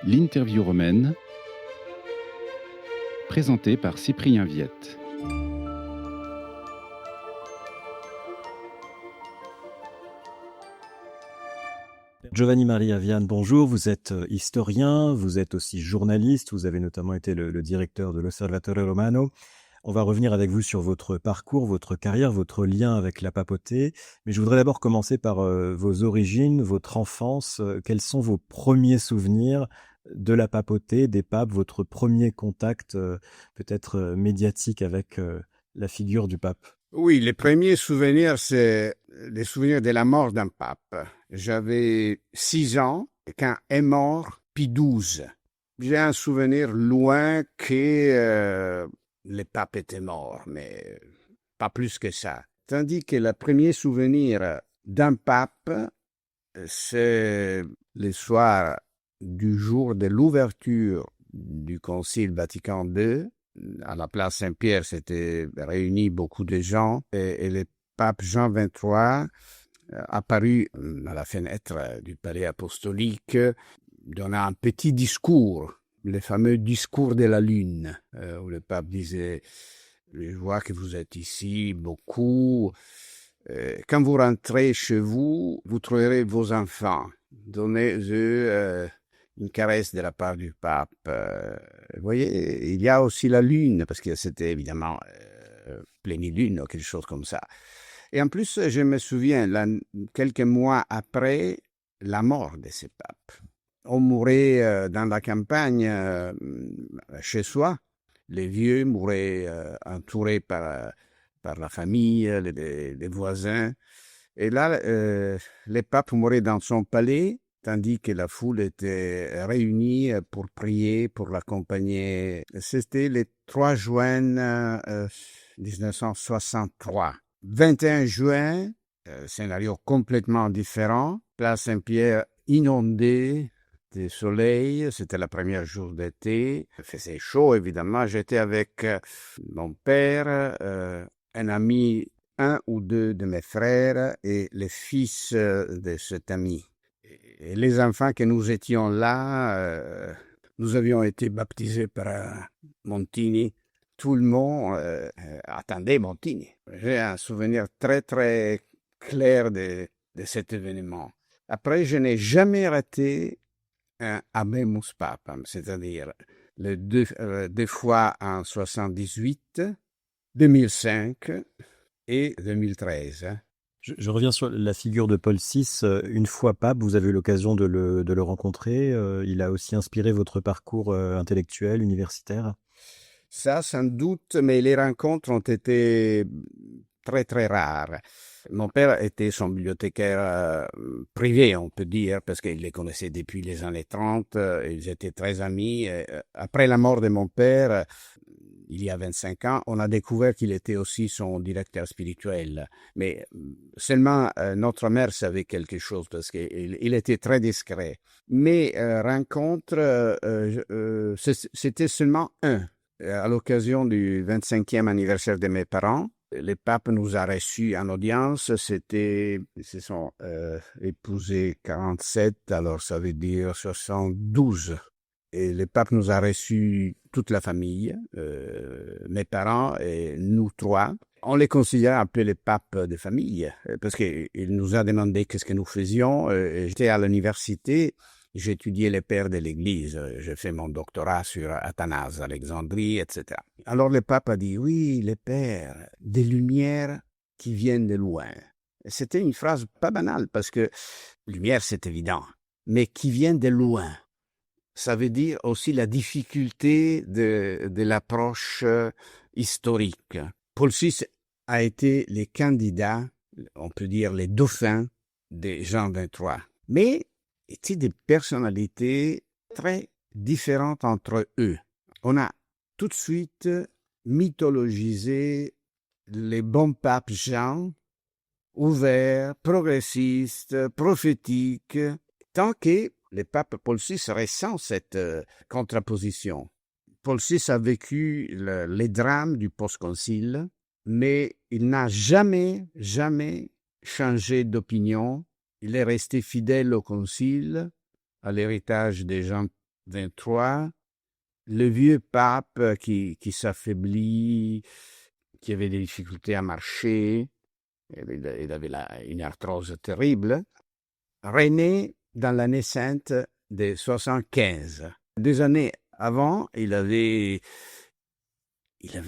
L'interview romaine, présentée par Cyprien Viette. Giovanni Maria Vian, bonjour, vous êtes historien, vous êtes aussi journaliste, vous avez notamment été le directeur de l'Osservatore Romano. On va revenir avec vous sur votre parcours, votre carrière, votre lien avec la papauté, mais je voudrais d'abord commencer par vos origines, votre enfance. Quels sont vos premiers souvenirs de la papauté, des papes, votre premier contact peut-être médiatique avec la figure du pape? Oui, les premiers souvenirs, c'est les souvenirs de la mort d'un pape. J'avais 6 ans quand est mort Pie XII. J'ai un souvenir loin que le pape était mort, mais pas plus que ça. Tandis que le premier souvenir d'un pape, c'est le soir du jour de l'ouverture du Concile Vatican II. À la place Saint-Pierre, s'étaient réunis beaucoup de gens et le pape Jean XXIII apparut à la fenêtre du palais apostolique, donnant un petit discours, le fameux discours de la Lune, où le pape disait « Je vois que vous êtes ici beaucoup. Quand vous rentrez chez vous, vous trouverez vos enfants. Donnez-eux une caresse de la part du pape. Vous voyez, il y a aussi la lune, parce que c'était évidemment plénilune ou quelque chose comme ça. Et en plus, je me souviens, quelques mois après la mort de ce pape, on mourait dans la campagne, chez soi. Les vieux mouraient entourés par la famille, les voisins. Et là, le pape mourait dans son palais, tandis que la foule était réunie pour prier, pour l'accompagner. C'était le 3 juin 1963. 21 juin, scénario complètement différent. Place Saint-Pierre inondée de soleil. C'était le premier jour d'été. Il faisait chaud, évidemment. J'étais avec mon père, un ami, un ou deux de mes frères et les fils de cet ami. Et les enfants que nous étions là, nous avions été baptisés par Montini. Tout le monde attendait Montini. J'ai un souvenir très, très clair de cet événement. Après, je n'ai jamais raté un Habemus Papam, c'est-à-dire les deux fois en 78, 2005 et 2013. Je reviens sur la figure de Paul VI. Une fois pape, vous avez eu l'occasion de le rencontrer. Il a aussi inspiré votre parcours intellectuel, universitaire. Ça, sans doute, mais les rencontres ont été très, très rares. Mon père était son bibliothécaire privé, on peut dire, parce qu'il les connaissait depuis les années 30. Ils étaient très amis. Après la mort de mon père, il y a 25 ans, on a découvert qu'il était aussi son directeur spirituel. Mais seulement notre mère savait quelque chose parce qu'il était très discret. Mais rencontre, c'était seulement un. À l'occasion du 25e anniversaire de mes parents, le pape nous a reçus en audience. Ils se sont épousés 47, alors ça veut dire 72. Et le pape nous a reçus toute la famille, mes parents et nous trois. On les considérait un peu les papes de famille, parce qu'il nous a demandé qu'est-ce que nous faisions. J'étais à l'université, j'ai étudié les pères de l'Église, j'ai fait mon doctorat sur Athanase, Alexandrie, etc. Alors le pape a dit, oui, les pères, des lumières qui viennent de loin. Et c'était une phrase pas banale, parce que lumière, c'est évident, mais qui viennent de loin. Ça veut dire aussi la difficulté de l'approche historique. Paul VI a été le candidat, on peut dire les dauphins de Jean XXIII. Mais étaient des personnalités très différentes entre eux. On a tout de suite mythologisé les bons papes Jean, ouverts, progressistes, prophétiques, tant que le pape Paul VI ressent cette contraposition. Paul VI a vécu les drames du post-concile, mais il n'a jamais changé d'opinion. Il est resté fidèle au concile, à l'héritage de Jean XXIII, le vieux pape qui s'affaiblit, qui avait des difficultés à marcher, il avait une arthrose terrible, renaît dans l'année sainte de 75. 2 années avant, il avait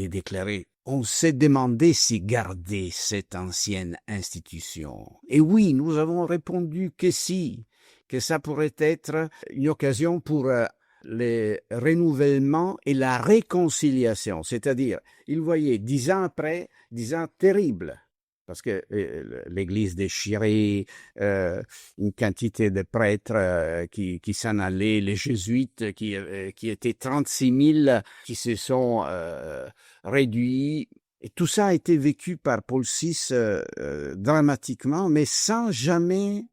déclaré: on s'est demandé si garder cette ancienne institution. Et oui, nous avons répondu que si, que ça pourrait être une occasion pour le renouvellement et la réconciliation. C'est-à-dire, il voyait 10 ans après, 10 ans terribles, parce que l'Église déchirée, une quantité de prêtres qui s'en allaient, les jésuites qui étaient 36 000 qui se sont réduits. Et tout ça a été vécu par Paul VI dramatiquement, mais sans jamais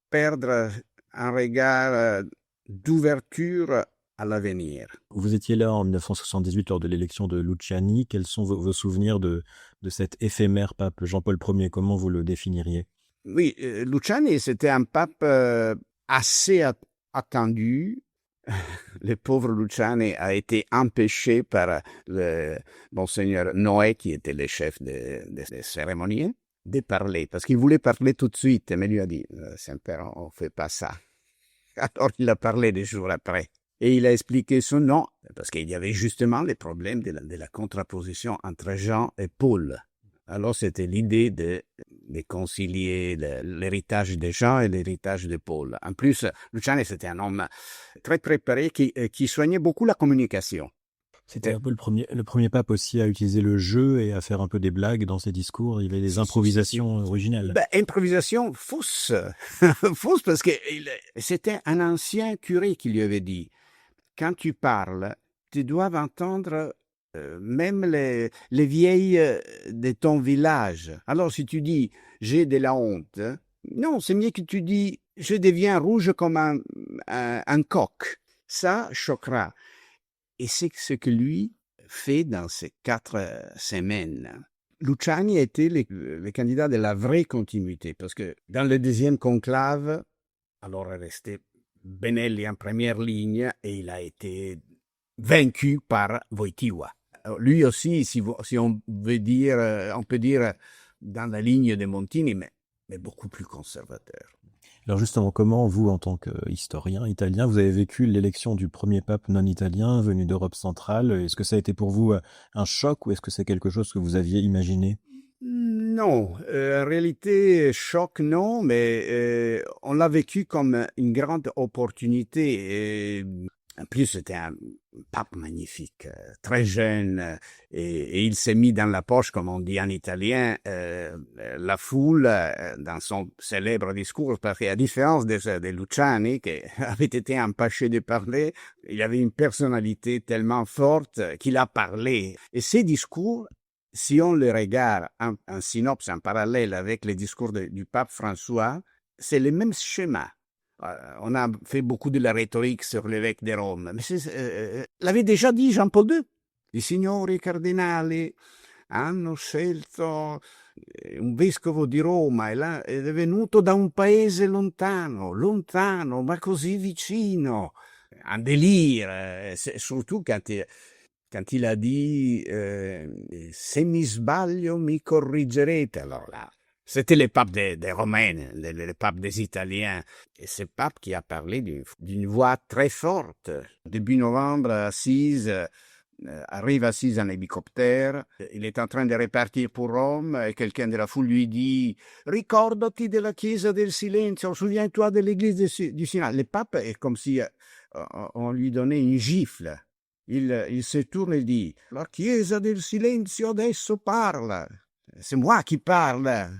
perdre un regard d'ouverture à l'avenir. Vous étiez là en 1978 lors de l'élection de Luciani. Quels sont vos souvenirs de cet éphémère pape Jean-Paul Ier? Comment vous le définiriez? Oui, Luciani, c'était un pape assez attendu. Le pauvre Luciani a été empêché par le monseigneur Noé, qui était le chef des cérémonies, de parler, parce qu'il voulait parler tout de suite, mais lui a dit « Saint-Père, on ne fait pas ça ». Alors il a parlé des jours après. Et il a expliqué son nom, parce qu'il y avait justement les problèmes de la contraposition entre Jean et Paul. Alors c'était l'idée de concilier l'héritage de Jean et l'héritage de Paul. En plus, Luciani, c'était un homme très préparé qui soignait beaucoup la communication. C'était un peu le premier pape aussi à utiliser le jeu et à faire un peu des blagues dans ses discours. Il y avait des improvisations originales. Improvisation fausse. Fausse parce que c'était un ancien curé qui lui avait dit: quand tu parles, tu dois entendre même les vieilles de ton village. Alors si tu dis « j'ai de la honte », non, c'est mieux que tu dis « je deviens rouge comme un coq ». Ça choquera. Et c'est ce que lui fait dans ces 4 semaines. Luciani était le candidat de la vraie continuité, parce que dans le deuxième conclave, alors est resté Benelli en première ligne et il a été vaincu par Wojtyła. Lui aussi, si on veut dire, on peut dire dans la ligne de Montini, mais beaucoup plus conservateur. Alors justement, comment vous, en tant qu'historien italien, vous avez vécu l'élection du premier pape non italien venu d'Europe centrale? Est-ce que ça a été pour vous un choc ou est-ce que c'est quelque chose que vous aviez imaginé? Non, en réalité, choc non, mais on l'a vécu comme une grande opportunité. Et en plus, c'était un pape magnifique, très jeune, et il s'est mis dans la poche, comme on dit en italien, la foule dans son célèbre discours, parce qu'à différence de Luciani, qui avait été empêché de parler, il avait une personnalité tellement forte qu'il a parlé. Et ces discours, si on les regarde en synopse, en parallèle avec les discours du pape François, c'est le même schéma. On a fait beaucoup de la rhétorique sur l'évêque de Rome, mais l'avait déjà dit Jean-Paul II. I signori cardinali hanno scelto un vescovo di Roma ed è venuto da un paese lontano, ma così vicino. Un délire, surtout quand il a dit se mi sbaglio mi corrigerete. Alors là, c'était le pape des Romains, le pape des Italiens. Et ce pape qui a parlé d'une voix très forte. Début novembre, Assise, arrive Assise en hélicoptère. Il est en train de repartir pour Rome et quelqu'un de la foule lui dit « Ricordati della Chiesa del Silenzio, souviens-toi de l'église du silence ». Le pape est comme si on lui donnait une gifle. Il se tourne et dit « La Chiesa del Silenzio adesso parla ». C'est moi qui parle.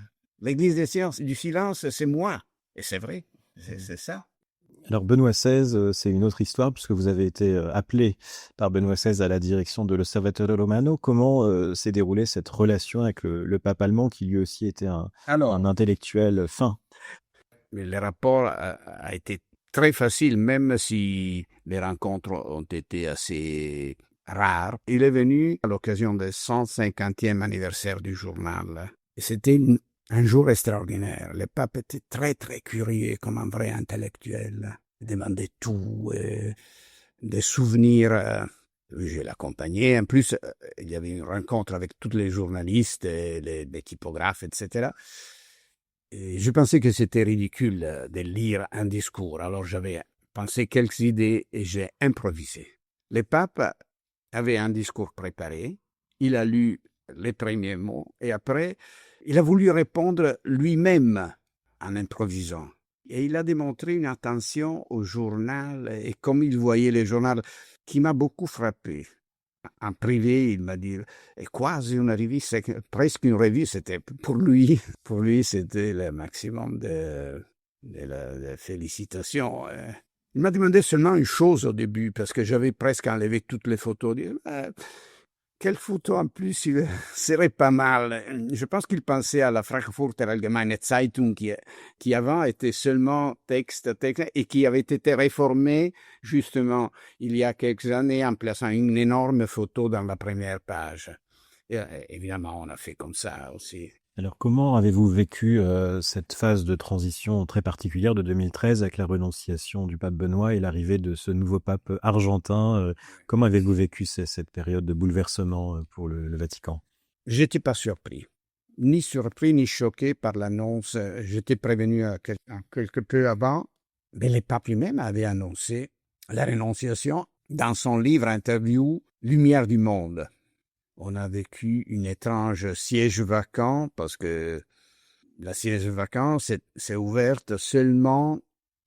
L'église du silence, c'est moi. Et c'est vrai, c'est ça. Alors Benoît XVI, c'est une autre histoire puisque vous avez été appelé par Benoît XVI à la direction de l'Osservatore Romano. Comment s'est déroulée cette relation avec le pape allemand qui lui aussi était un intellectuel fin? Le rapport a été très facile, même si les rencontres ont été assez rares. Il est venu à l'occasion du 150e anniversaire du journal. Et c'était un jour extraordinaire. Le pape était très, très curieux comme un vrai intellectuel. demandait tout, des souvenirs. Je l'accompagnais. En plus, il y avait une rencontre avec tous les journalistes, les typographes, etc. Et je pensais que c'était ridicule de lire un discours. Alors j'avais pensé quelques idées et j'ai improvisé. Le pape avait un discours préparé. Il a lu les premiers mots et après, il a voulu répondre lui-même en improvisant. Et il a démontré une attention au journal et comme il voyait le journal qui m'a beaucoup frappé. En privé, il m'a dit è quasi una rivista, presque une revue, c'était pour lui. Pour lui, c'était le maximum de félicitations. Il m'a demandé seulement une chose au début, parce que j'avais presque enlevé toutes les photos. Il dit, quelle photo en plus il serait pas mal. Je pense qu'il pensait à la Frankfurter Allgemeine Zeitung qui avant était seulement texte et qui avait été réformée justement il y a quelques années en plaçant une énorme photo dans la première page. Et, évidemment, on a fait comme ça aussi. Alors, comment avez-vous vécu cette phase de transition très particulière de 2013 avec la renonciation du pape Benoît et l'arrivée de ce nouveau pape argentin? Comment avez-vous vécu cette période de bouleversement pour le Vatican? J'étais pas surpris. Ni surpris, ni choqué par l'annonce. J'étais prévenu quelque peu avant, mais le pape lui-même avait annoncé la renonciation dans son livre interview Lumière du monde. On a vécu une étrange siège vacant parce que la siège vacant s'est ouverte seulement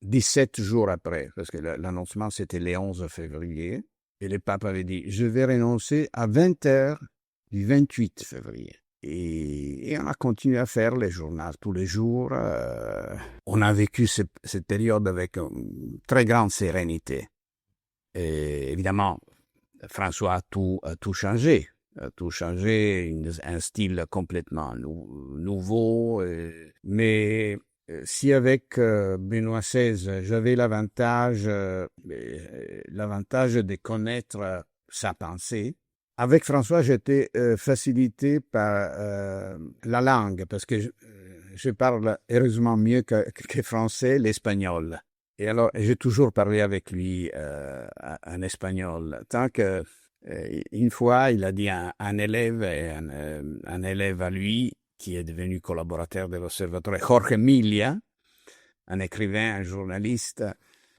17 jours après, parce que l'annoncement c'était le 11 février, et le pape avait dit « Je vais renoncer à 20h du 28 février ». Et on a continué à faire les journaux tous les jours. On a vécu cette période avec une très grande sérénité. Et évidemment, François a tout changé. Tout changé, un style complètement nouveau. Mais si avec Benoît XVI, j'avais l'avantage de connaître sa pensée, avec François, j'étais facilité par la langue, parce que je parle heureusement mieux que français, l'espagnol. Et alors, j'ai toujours parlé avec lui en espagnol, tant que une fois, il a dit à un élève, un élève à lui, qui est devenu collaborateur de l'Osservatore, Jorge Milia, un écrivain, un journaliste,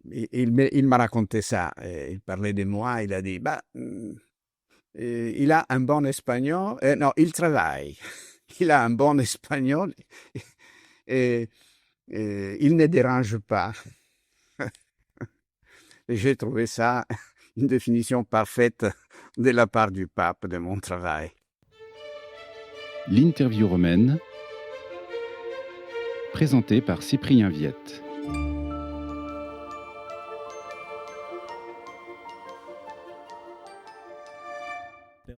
il m'a raconté ça. Il parlait de moi, il a dit, il a un bon espagnol, non, il travaille. Il a un bon espagnol et il ne dérange pas. Et j'ai trouvé ça une définition parfaite de la part du pape de mon travail. L'interview romaine, présentée par Cyprien Viette.